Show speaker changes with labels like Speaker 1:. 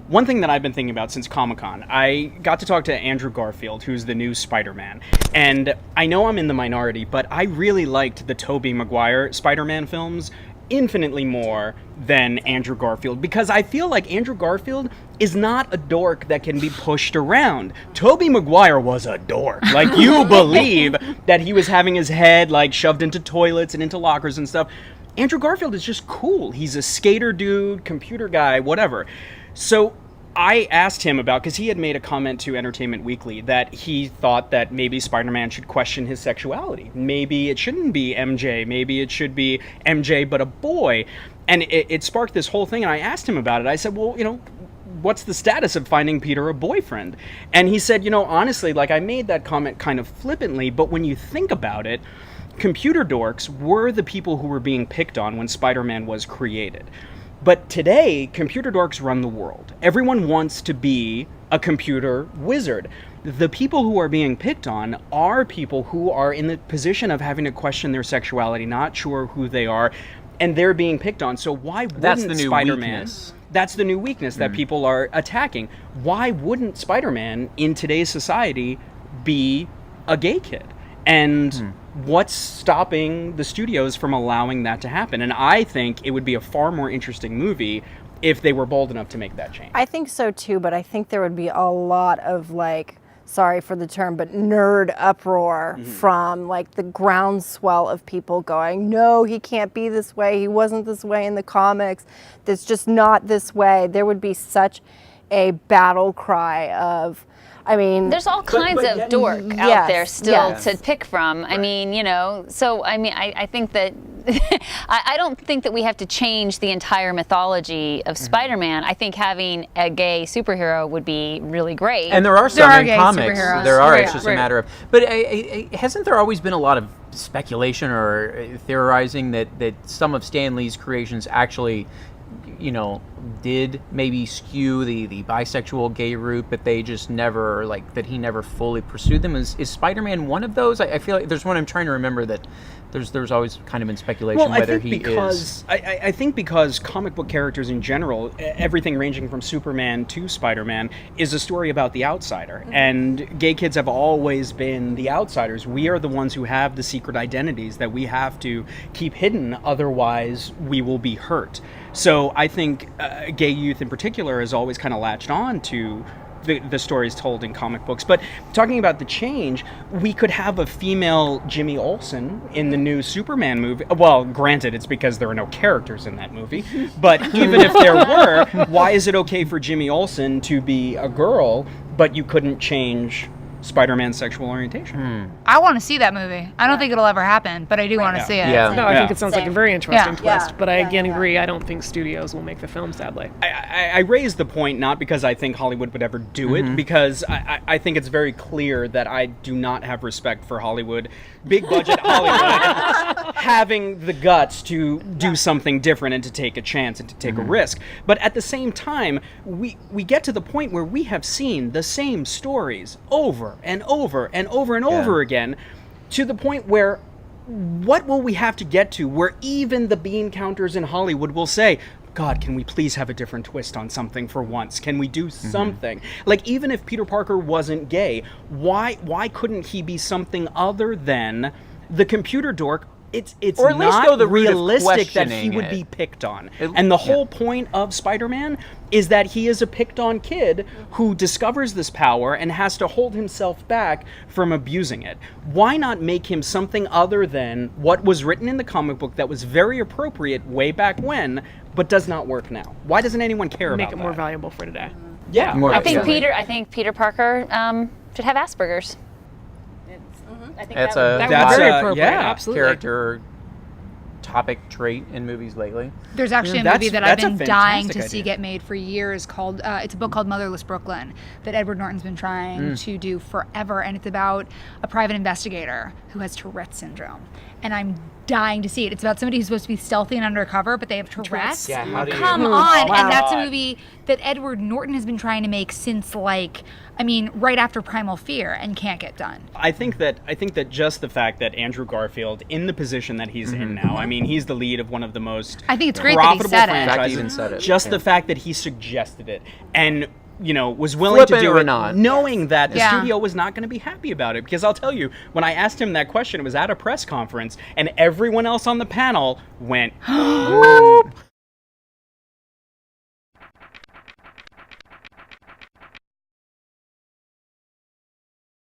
Speaker 1: one thing that I've been thinking about since Comic-Con, I got to talk to Andrew Garfield, who's the new Spider-Man. And I know I'm in the minority, but I really liked the Tobey Maguire Spider-Man films infinitely more than Andrew Garfield, because I feel like Andrew Garfield is not a dork that can be pushed around. Tobey Maguire was a dork. Like, you believe that he was having his head, like, shoved into toilets and into lockers and stuff. Andrew Garfield is just cool. He's a skater dude, computer guy, whatever. So I asked him about, because he had made a comment to Entertainment Weekly that he thought that maybe Spider-Man should question his sexuality. Maybe it shouldn't be MJ. Maybe it should be MJ but a boy. And it sparked this whole thing, and I asked him about it. I said, well, you know, what's the status of finding Peter a boyfriend? And he said, you know, honestly, like, I made that comment kind of flippantly, but when you think about it, computer dorks were the people who were being picked on when Spider-Man was created. But today, computer dorks run the world. Everyone wants to be a computer wizard. The people who are being picked on are people who are in the position of having to question their sexuality, not sure who they are, and they're being picked on. So why wouldn't Spider-Man... That's the new weakness that people are attacking. Why wouldn't Spider-Man in today's society be a gay kid? And what's stopping the studios from allowing that to happen? And I think it would be a far more interesting movie if they were bold enough to make that change.
Speaker 2: I think so too, but I think there would be a lot of, like, sorry for the term, but nerd uproar from, like, the groundswell of people going, no, he can't be this way. He wasn't this way in the comics. That's just not this way. There would be such a battle cry of, I mean...
Speaker 3: There's all kinds of dork out there still to pick from. I mean, you know, so, I mean, I think that... I don't think that we have to change the entire mythology of Spider-Man. I think having a gay superhero would be really great.
Speaker 4: And there are some in comics. There are. It's just a matter of... But hasn't there always been a lot of speculation or theorizing that some of Stan Lee's creations actually, you know, did maybe skew the bisexual gay route, but they just never, like, that he never fully pursued them? Is Spider-Man one of those? I feel like there's one I'm trying to remember that there's always kind of been speculation whether he is.
Speaker 1: I think because comic book characters in general, everything ranging from Superman to Spider-Man, is a story about the outsider. And gay kids have always been the outsiders. We are the ones who have the secret identities that we have to keep hidden, otherwise we will be hurt. So I think gay youth in particular has always kind of latched on to the stories told in comic books. But talking about the change, we could have a female Jimmy Olsen in the new Superman movie. Well, granted, it's because there are no characters in that movie. But even if there were, why is it okay for Jimmy Olsen to be a girl, but you couldn't change Spider-Man's sexual orientation?
Speaker 5: I want to see that movie. I don't think it'll ever happen, but I do want to see it.
Speaker 6: No, I think it sounds like a very interesting twist, but I again
Speaker 2: yeah.
Speaker 6: agree, I don't think studios will make the film, sadly.
Speaker 1: I raised the point not because I think Hollywood would ever do it, because I think it's very clear that I do not have respect for Hollywood, big budget Hollywood, having the guts to do something different and to take a chance and to take a risk. But at the same time, we get to the point where we have seen the same stories over and over and over and over again, to the point where what will we have to get to where even the bean counters in Hollywood will say, God, can we please have a different twist on something for once? Can we do something? Like, even if Peter Parker wasn't gay, why couldn't he be something other than the computer dork? It's
Speaker 4: or at least
Speaker 1: not
Speaker 4: go the route of
Speaker 1: realistic that he
Speaker 4: questioning
Speaker 1: would
Speaker 4: it.
Speaker 1: be picked on. And the whole point of Spider-Man is that he is a picked on kid who discovers this power and has to hold himself back from abusing it. Why not make him something other than what was written in the comic book that was very appropriate way back when, but does not work now? Why doesn't anyone care about
Speaker 6: Make
Speaker 1: that?
Speaker 6: it more valuable for today.
Speaker 1: Yeah.
Speaker 3: I think Peter Parker should have Asperger's. I think
Speaker 4: That's
Speaker 3: that
Speaker 6: That would be very appropriate,
Speaker 1: yeah,
Speaker 6: absolutely.
Speaker 4: character topic trait in movies lately.
Speaker 5: There's actually
Speaker 1: Yeah,
Speaker 5: a movie that I've
Speaker 1: that's a
Speaker 5: been dying to
Speaker 1: fantastic
Speaker 5: see
Speaker 1: idea.
Speaker 5: get made for years called, it's a book called Motherless Brooklyn that Edward Norton's been trying to do forever, and it's about a private investigator who has Tourette's syndrome, and I'm dying to see it. It's about somebody who's supposed to be stealthy and undercover, but they have Tourette's.
Speaker 4: Yeah, how do you?
Speaker 5: Come on,
Speaker 2: Wow.
Speaker 5: and that's a movie that Edward Norton has been trying to make since right after Primal Fear, and can't get done.
Speaker 1: I think that just the fact that Andrew Garfield, in the position that he's in now, I mean, he's the lead of one of the most
Speaker 5: I think it's great that he
Speaker 1: profitable
Speaker 5: said it.
Speaker 1: franchises.
Speaker 4: In fact, he even said it,
Speaker 1: Just
Speaker 4: yeah.
Speaker 1: the fact that he suggested it and was willing
Speaker 4: Flippant
Speaker 1: to do
Speaker 4: or
Speaker 1: it,
Speaker 4: not.
Speaker 1: knowing that the
Speaker 5: Yeah.
Speaker 1: studio was not going to be happy about it. Because I'll tell you, when I asked him that question, it was at a press conference, and everyone else on the panel went,